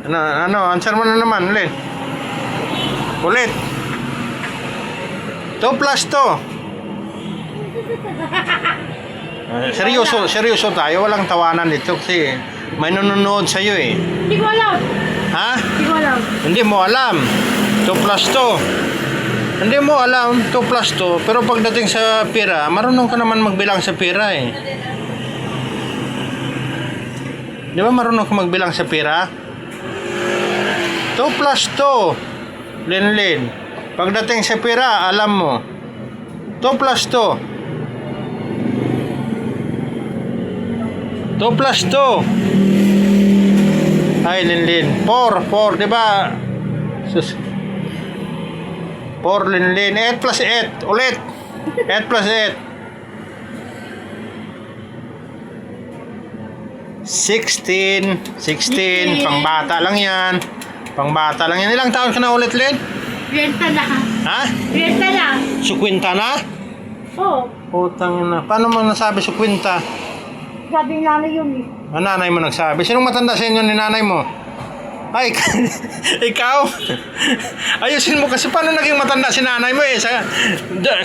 Answer mo na naman, ulit. Ulit. 2 plus 2. Seryoso tayo. Walang tawanan dito kasi may nanonood sa'yo eh. Hindi ko alam. Ha? Hindi ko alam. Hindi mo alam. 2 plus 2. Hindi mo alam 2 plus 2. Pero pagdating sa pera, marunong ka naman magbilang sa pera eh. Di ba marunong ka magbilang sa pera? 2 plus 2. Linlin. Pagdating sa pera, alam mo. 2 plus 2. 2 plus 2. Ay, Linlin. 4, di ba? 4, Linlin. 8 plus 8. Ulit. 8 plus 8. 16. Pangbata lang yan. Pangbata lang yan. Ilang taon ka na ulit, Lin? 20 na. Ha? 20 na. 50 na? Oo. Putang na. Paano mo nasabi 50? Sabi nga na yun eh. Ang nanay mo nagsabi. Sinong matanda sa inyo ni nanay mo? Ay, ikaw? Ayusin mo kasi paano naging matanda si nanay mo eh.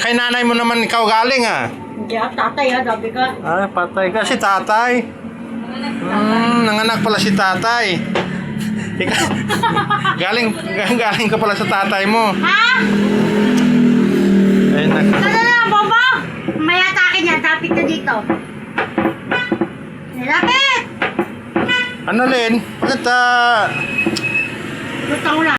Kay nanay mo naman ikaw galing ah. Hindi tatay sabi ka. Ay, patay ka si tatay. Nanganak pala si tatay. galing ka pala sa tatay mo. Ha? Ay, na, Bobo! May atake niya. Dapit na dito. Lapit! Ano, Len? Bakit Lutang na.